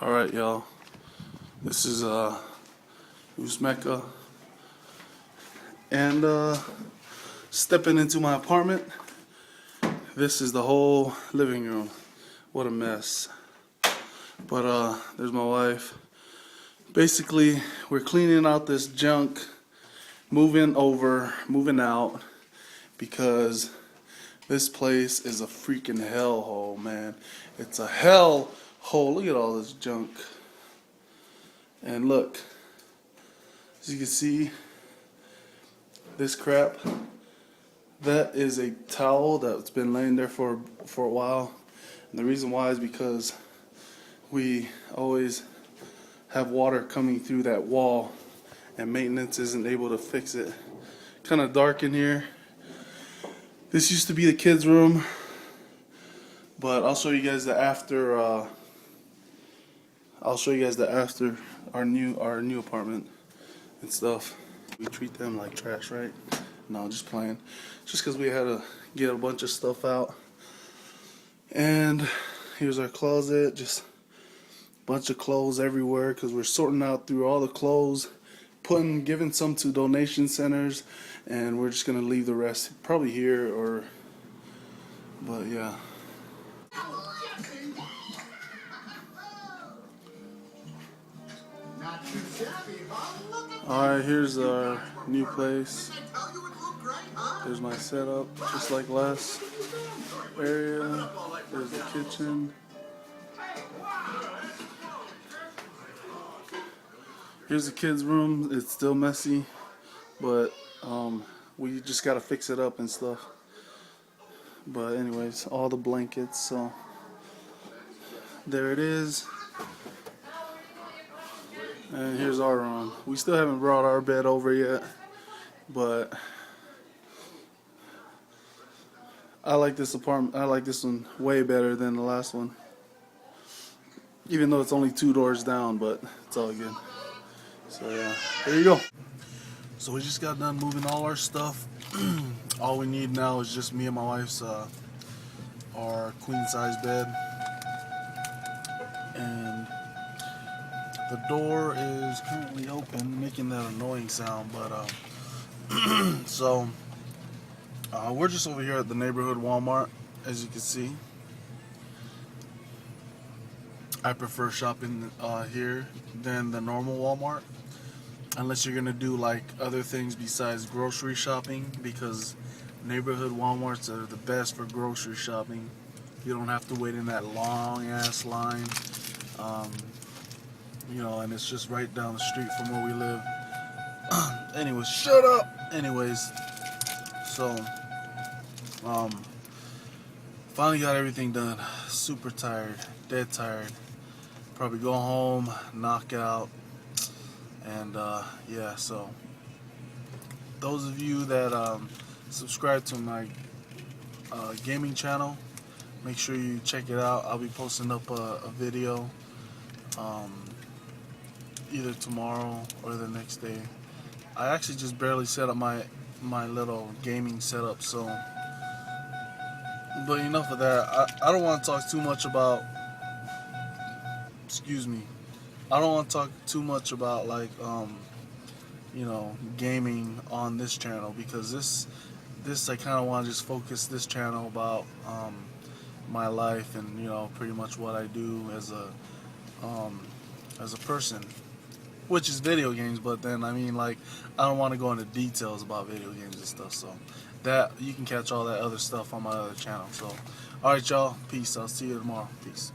Alright, y'all. This is Mecca. And stepping into my apartment. This is the whole living room. What a mess. But there's my wife. Basically, we're cleaning out this junk, moving out, because this place is a freaking hellhole, man. It's a hell hole. Look at all this junk. And look, as you can see, this crap, that is a towel that's been laying there for a while. And the reason why is because we always have water coming through that wall and maintenance isn't able to fix it. Kind of dark in here. This used to be the kids' room, but I'll show you guys the after. I'll show you guys the after our new apartment and stuff. We treat them like trash, right? No, just playing. Just because we had to get a bunch of stuff out. And here's our closet. Just a bunch of clothes everywhere because we're sorting out through all the clothes, giving some to donation centers, and we're just gonna leave the rest probably here or. But yeah. Alright, here's our new place. There's my setup, just like last area. There's the kitchen. Here's the kids' room. It's still messy, but we just gotta fix it up and stuff. But anyways, all the blankets, so there it is. And here's our room. We still haven't brought our bed over yet, but I like this apartment. I like this one way better than the last one. Even though it's only 2 doors down, but it's all good. So yeah, there you go. So we just got done moving all our stuff. All we need now is just me and my wife's our queen size bed. And the door is currently open, making that annoying sound, but so we're just over here at the neighborhood Walmart, as you can see. I prefer shopping here than the normal Walmart, unless you're gonna do like other things besides grocery shopping, because neighborhood Walmarts are the best for grocery shopping. You don't have to wait in that long ass line. You know, and it's just right down the street from where we live. Anyways, shut up! Anyways, so, finally got everything done. Super tired, dead tired. Probably go home, knock out, and, yeah, so, those of you that, subscribe to my, gaming channel, make sure you check it out. I'll be posting up a video, either tomorrow or the next day. I actually just barely set up my little gaming setup, so. But enough of that. I don't want to talk too much about. Excuse me. I don't want to talk too much about like you know, gaming on this channel, because this I kind of want to just focus this channel about my life and, you know, pretty much what I do as a person, which is video games. But then, I mean, like, I don't want to go into details about video games and stuff, so that you can catch all that other stuff on my other channel. So alright, y'all, peace. I'll see you tomorrow. Peace.